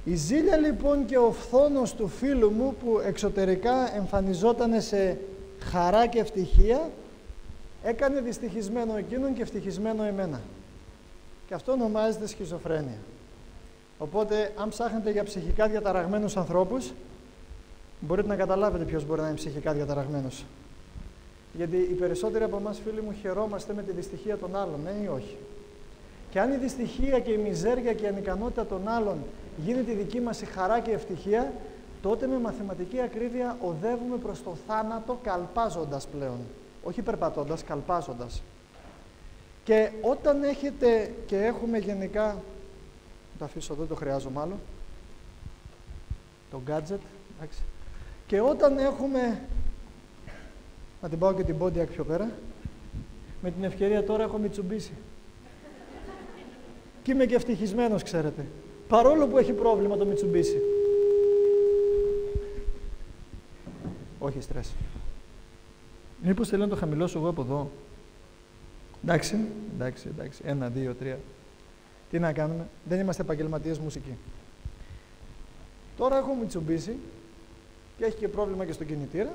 Η ζήλια λοιπόν και ο φθόνος του φίλου μου που εξωτερικά εμφανιζόταν σε χαρά και ευτυχία, έκανε δυστυχισμένο εκείνον και ευτυχισμένο εμένα. Και αυτό ονομάζεται σχιζοφρένεια. Οπότε, αν ψάχνετε για ψυχικά διαταραγμένους ανθρώπους, μπορείτε να καταλάβετε ποιος μπορεί να είναι ψυχικά διαταραγμένος. Γιατί οι περισσότεροι από εμάς, φίλοι μου, χαιρόμαστε με τη δυστυχία των άλλων, ναι ή όχι? Και αν η δυστυχία και η μιζέρια και η ανικανότητα των άλλων γίνεται η δική μας η χαρά και η ευτυχία, τότε με μαθηματική ακρίβεια οδεύουμε προς το θάνατο καλπάζοντας πλέον. Όχι περπατώντας, καλπάζοντας. Και όταν έχετε και έχουμε γενικά... Το αφήσω εδώ, το χρειάζομαι άλλο. Το gadget, εντάξει. Και όταν έχουμε... Να την πάω και την Pontiac πιο πέρα. Με την ευκαιρία τώρα έχω Mitsubishi. Και είμαι και ευτυχισμένος, ξέρετε. Παρόλο που έχει πρόβλημα το Mitsubishi. Όχι στρες. Μήπως θέλω να το χαμηλώσω εγώ από εδώ? Εντάξει. 1, 2, 3. Τι να κάνουμε, δεν είμαστε επαγγελματίες μουσικοί. Τώρα έχω Mitsubishi και έχει και πρόβλημα και στον κινητήρα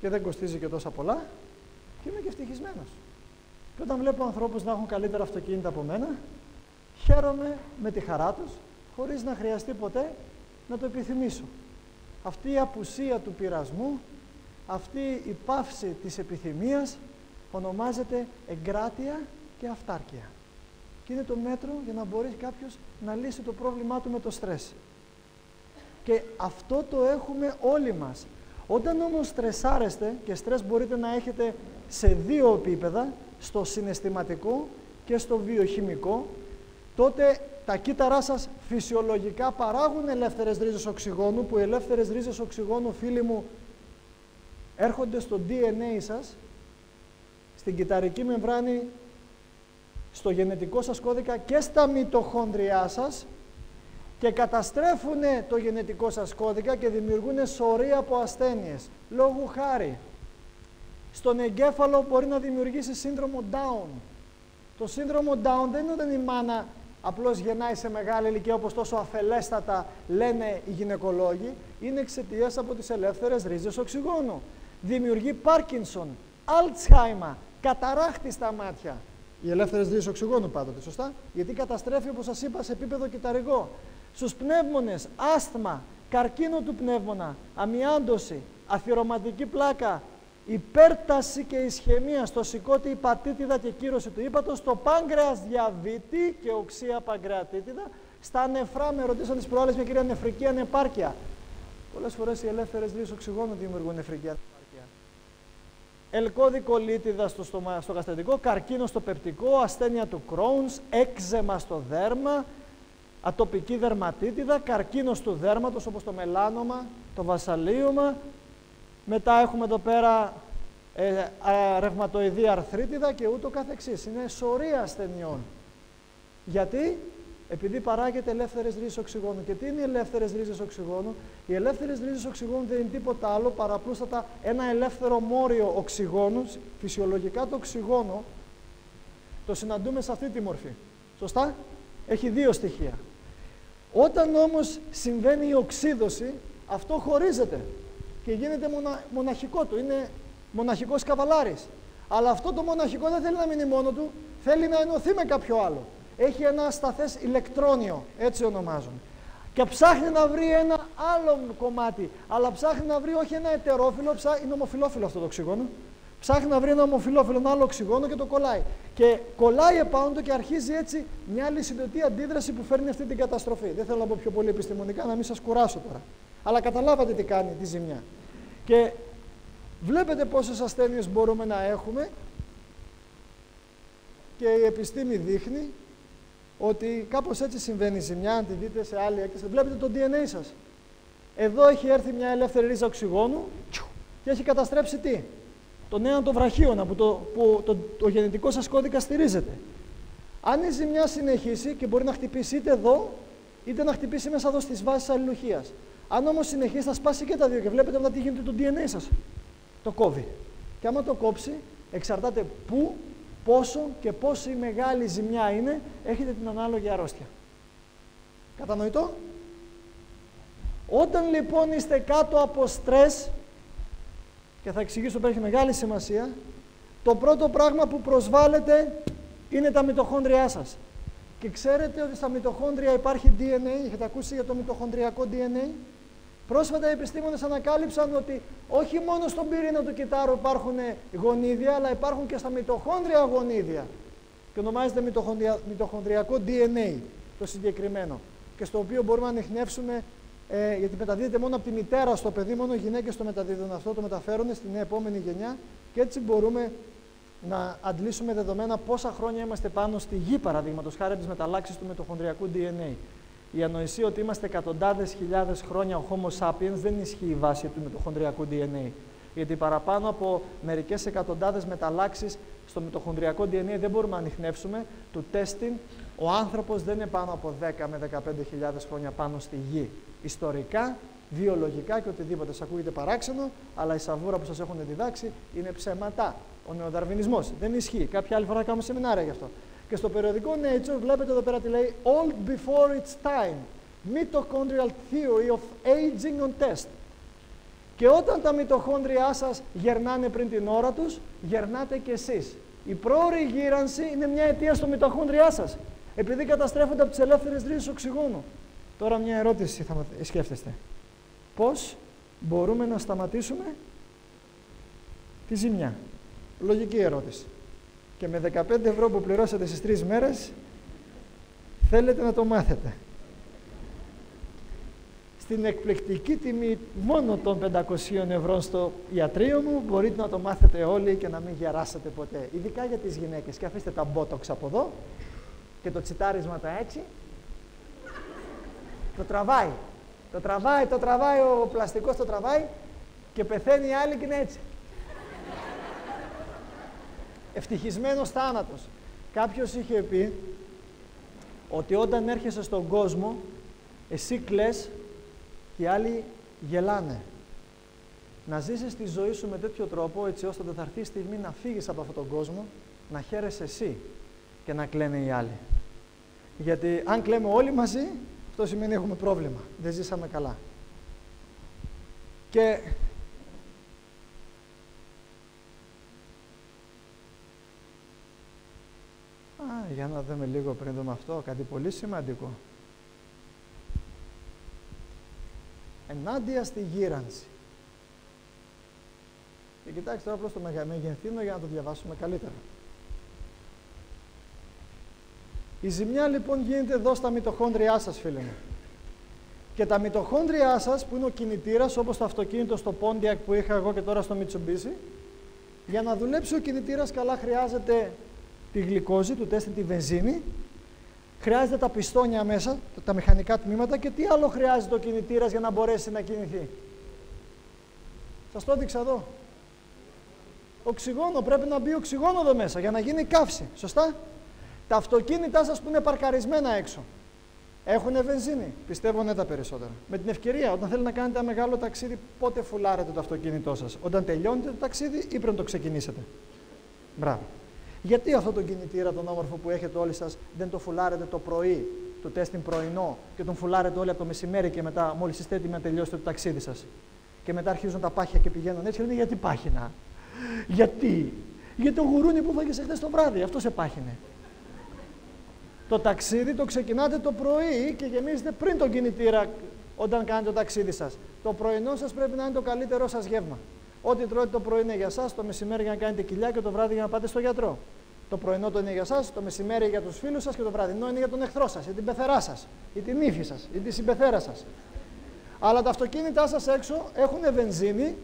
και δεν κοστίζει και τόσα πολλά και είμαι και ευτυχισμένος. Και όταν βλέπω ανθρώπους να έχουν καλύτερα αυτοκίνητα από μένα, χαίρομαι με τη χαρά τους, χωρίς να χρειαστεί ποτέ να το επιθυμήσω. Αυτή η απουσία του πειρασμού, αυτή η πάυση της επιθυμίας ονομάζεται εγκράτεια και αυτάρκεια. Και είναι το μέτρο για να μπορεί κάποιος να λύσει το πρόβλημά του με το στρες. Και αυτό το έχουμε όλοι μας. Όταν όμως στρεσάρεστε, και στρες μπορείτε να έχετε σε δύο επίπεδα, στο συναισθηματικό και στο βιοχημικό, τότε τα κύτταρά σας φυσιολογικά παράγουν ελεύθερες ρίζες οξυγόνου, που οι ελεύθερες ρίζες οξυγόνου, φίλοι μου, έρχονται στο DNA σας, στην κυτταρική μεμβράνη, στο γενετικό σας κώδικα και στα μυτοχόνδριά σας και καταστρέφουν το γενετικό σας κώδικα και δημιουργούν σωρία από ασθένειες. Λόγου χάρη, στον εγκέφαλο μπορεί να δημιουργήσει σύνδρομο Down. Το σύνδρομο Down δεν είναι όταν η μάνα απλώς γεννάει σε μεγάλη ηλικία, όπως τόσο αφελέστατα λένε οι γυναικολόγοι, είναι εξαιτίας από τις ελεύθερες ρίζες οξυγόνου. Δημιουργεί Πάρκινσον, Αλτσχάιμα, καταράχτη στα μάτια. Οι ελεύθερες ρίζες οξυγόνου πάντοτε, σωστά, γιατί καταστρέφει, όπως σας είπα, σε επίπεδο κυτταρικό. Στους πνεύμονες, άσθμα, καρκίνο του πνεύμονα, αμιάντωση, αθυρωματική πλάκα, υπέρταση και ισχαιμία στο σηκώτη, υπατήτιδα και κύρωση του ύπατος, στο πάγκρεας διαβήτη και οξία παγκρεατήτιδα, στα νεφρά, με ρωτήσαν τις προάλλες μια κυρία, νεφρική ανεπάρκεια. Πολλές φορές οι ελεύθερες ρίζες οξυγόνου δημιουργούν νεφρική ανεπάρκεια. Ελκώδη κολίτιδα στο γαστρεντικό, καρκίνο στο πεπτικό, ασθένεια του Crohn's, έκζεμα στο δέρμα, ατοπική δερματίτιδα, καρκίνος του δέρματος όπως το μελάνομα, το βασαλίωμα. Μετά έχουμε εδώ πέρα ρευματοειδή αρθρίτιδα και ούτω καθεξής. Είναι σωρία ασθενειών. Γιατί? Επειδή παράγεται ελεύθερες ρίζες οξυγόνου. Και τι είναι οι ελεύθερες ρίζες οξυγόνου? Οι ελεύθερες ρίζες οξυγόνου δεν είναι τίποτα άλλο παρά απλούστατα ένα ελεύθερο μόριο οξυγόνου. Φυσιολογικά το οξυγόνο το συναντούμε σε αυτή τη μορφή. Σωστά? Έχει δύο στοιχεία. Όταν όμως συμβαίνει η οξύδωση, αυτό χωρίζεται και γίνεται μοναχικό του. Είναι μοναχικός καβαλάρης. Αλλά αυτό το μοναχικό δεν θέλει να μείνει μόνο του, θέλει να ενωθεί με κάποιο άλλο. Έχει ένα ασταθές ηλεκτρόνιο, έτσι ονομάζουν. Και ψάχνει να βρει ένα άλλο κομμάτι, αλλά ψάχνει να βρει όχι ένα ετερόφυλλο, είναι ομοφυλόφυλλο αυτό το οξυγόνο. Ψάχνει να βρει ένα ομοφυλόφυλλο, ένα άλλο οξυγόνο και το κολλάει. Και κολλάει επάνω του και αρχίζει έτσι μια αλυσιδωτή αντίδραση που φέρνει αυτή την καταστροφή. Δεν θέλω να πω πιο πολύ επιστημονικά, να μην σας κουράσω τώρα. Αλλά καταλάβατε τι κάνει τη ζημιά. Και βλέπετε πόσες ασθένειες μπορούμε να έχουμε και η επιστήμη δείχνει ότι κάπως έτσι συμβαίνει η ζημιά. Αν τη δείτε σε άλλη έκθεση, βλέπετε το DNA σας. Εδώ έχει έρθει μια ελεύθερη ρίζα οξυγόνου και έχει καταστρέψει τι? Τον έναν το βραχίωνα που το γενετικό σας κώδικα στηρίζεται. Αν η ζημιά συνεχίσει και μπορεί να χτυπήσει είτε εδώ, είτε να χτυπήσει μέσα εδώ στις βάσεις αλληλουχίας. Αν όμως συνεχίσει θα σπάσει και τα δύο και βλέπετε μετά τι γίνεται το DNA σας. Το κόβει. Και άμα το κόψει, εξαρτάται πού, πόσο και πόση μεγάλη ζημιά είναι, έχετε την ανάλογη αρρώστια. Κατανοητό? Όταν λοιπόν είστε κάτω από στρες, και θα εξηγήσω που έχει μεγάλη σημασία, το πρώτο πράγμα που προσβάλλεται είναι τα μυτοχόνδριά σας. Και ξέρετε ότι στα μυτοχόνδρια υπάρχει DNA, έχετε ακούσει για το μυτοχονδριακό DNA? Πρόσφατα οι επιστήμονες ανακάλυψαν ότι όχι μόνο στον πυρήνα του κυτάρου υπάρχουν γονίδια, αλλά υπάρχουν και στα μυτοχόνδρια γονίδια. Και ονομάζεται μυτοχονδριακό DNA το συγκεκριμένο. Και στο οποίο μπορούμε να ανιχνεύσουμε, γιατί μεταδίδεται μόνο από τη μητέρα στο παιδί, μόνο οι γυναίκες το μεταδίδουν αυτό, το μεταφέρουν στην επόμενη γενιά. Και έτσι μπορούμε να αντλήσουμε δεδομένα πόσα χρόνια είμαστε πάνω στη γη, παραδείγματος χάρη της μεταλλάξης του μυτοχονδριακού DNA. Η ανοησία ότι είμαστε εκατοντάδες χιλιάδες χρόνια ο Homo sapiens δεν ισχύει βάσει του μυτοχονδριακού DNA. Γιατί παραπάνω από μερικές εκατοντάδες μεταλλάξεις στο μυτοχονδριακό DNA δεν μπορούμε να ανιχνεύσουμε. Του τέστην, ο άνθρωπος δεν είναι πάνω από 10 με 15.000 χρόνια πάνω στη γη. Ιστορικά, βιολογικά και οτιδήποτε. Σας ακούγεται παράξενο, αλλά η σαβούρα που σας έχουν διδάξει είναι ψέματα. Ο νεοδαρβινισμός δεν ισχύει. Κάποια άλλη φορά θα κάνουμε σεμινάρια γι' αυτό. Και στο περιοδικό Nature βλέπετε εδώ πέρα τι λέει Old before its time. Mitochondrial theory of aging on test. Και όταν τα μυτοχόνδριά σας γερνάνε πριν την ώρα τους, γερνάτε κι εσείς. Η πρόωρη γύρανση είναι μια αιτία στο μυτοχόνδριά σας. Επειδή καταστρέφονται από τις ελεύθερες ρίζες οξυγόνου. Τώρα μια ερώτηση θα σκέφτεστε. Πώς μπορούμε να σταματήσουμε τη ζημιά? Λογική ερώτηση. Και με 15 ευρώ που πληρώσατε στις 3 μέρες, θέλετε να το μάθετε. Στην εκπληκτική τιμή μόνο των 500 ευρώ στο ιατρείο μου, μπορείτε να το μάθετε όλοι και να μην γεράσετε ποτέ. Ειδικά για τις γυναίκες. Και αφήστε τα μπότοξ από εδώ και το τσιτάρισμα τα έτσι. Το τραβάει. Το τραβάει ο πλαστικός, το τραβάει και πεθαίνει η άλλη και είναι έτσι. Ευτυχισμένος θάνατος. Κάποιος είχε πει ότι όταν έρχεσαι στον κόσμο, εσύ κλαις και οι άλλοι γελάνε. Να ζήσεις τη ζωή σου με τέτοιο τρόπο, έτσι ώστε όταν θα έρθει η στιγμή να φύγεις από αυτόν τον κόσμο, να χαίρεσαι εσύ και να κλαίνε οι άλλοι. Γιατί αν κλαίμε όλοι μαζί, αυτό σημαίνει έχουμε πρόβλημα. Δεν ζήσαμε καλά. Και για να δούμε λίγο πριν δούμε αυτό, κάτι πολύ σημαντικό. Ενάντια στη γύρανση. Και κοιτάξτε τώρα απλώς το μεγενθύνω για να το διαβάσουμε καλύτερα. Η ζημιά λοιπόν γίνεται εδώ στα μυτοχόνδριά σας, φίλοι μου. Και τα μυτοχόνδριά σας, που είναι ο κινητήρας, όπως το αυτοκίνητο στο Pontiac που είχα εγώ και τώρα στο Mitsubishi, για να δουλέψει ο κινητήρας καλά χρειάζεται τη γλυκόζη, του τεστ τη βενζίνη, χρειάζεται τα πιστόνια μέσα, τα μηχανικά τμήματα και τι άλλο χρειάζεται ο κινητήρας για να μπορέσει να κινηθεί? Σας το έδειξα εδώ. Οξυγόνο, πρέπει να μπει οξυγόνο εδώ μέσα για να γίνει καύση, σωστά? Τα αυτοκίνητά σας που είναι παρκαρισμένα έξω, έχουν βενζίνη? Πιστεύω ναι τα περισσότερα. Με την ευκαιρία, όταν θέλετε να κάνετε ένα μεγάλο ταξίδι, πότε φουλάρετε το αυτοκίνητό σας? Όταν τελειώνετε το ταξίδι ή πριν το ξεκινήσετε? Μπράβο. Γιατί αυτό το κινητήρα, τον όμορφο που έχετε όλοι σας, δεν το φουλάρετε το πρωί, το τεστ πρωινό, και τον φουλάρετε όλοι από το μεσημέρι και μετά, μόλις είστε έτοιμοι να τελειώσετε το ταξίδι σας? Και μετά αρχίζουν τα πάχια και πηγαίνουν έτσι και λένε γιατί πάχυνα? Γιατί? Γιατί το γουρούνι που φάγες χθες το βράδυ, αυτό σε πάχυνε. Το ταξίδι το ξεκινάτε το πρωί και γεμίζετε πριν τον κινητήρα όταν κάνετε το ταξίδι σας. Το πρωινό σας πρέπει να είναι το καλύτερό σας γεύμα. Ό,τι τρώτε το πρωί είναι για σας, το μεσημέρι για να κάνετε κοιλιά και το βράδυ για να πάτε στο γιατρό. Το πρωινό το είναι για σας, το μεσημέρι για τους φίλους σας και το βραδινό είναι για τον εχθρό σας, ή την πεθερά σας, ή την ύφη σας, ή τη συμπεθέρα σας. Αλλά τα αυτοκίνητά σας έξω έχουν βενζίνη,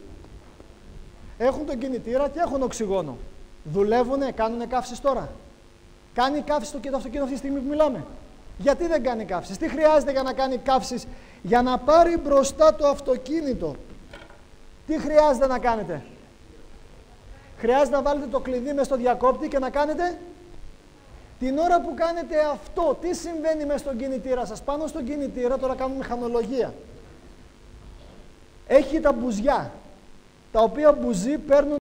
έχουν τον κινητήρα και έχουν οξυγόνο. Δουλεύουνε, κάνουνε καύσεις τώρα? Κάνει καύσεις το αυτοκίνητο αυτή τη στιγμή που μιλάμε? Γιατί δεν κάνει καύσεις? Τι χρειάζεται για να κάνει καύσεις? Για να πάρει μπροστά το αυτοκίνητο, τι χρειάζεται να κάνετε? Χρειάζεται να βάλετε το κλειδί μες στο διακόπτη και να κάνετε. Την ώρα που κάνετε αυτό, τι συμβαίνει μες στον κινητήρα σας? Πάνω στον κινητήρα, τώρα κάνουμε μηχανολογία, έχει τα μπουζιά, τα οποία μπουζί παίρνουν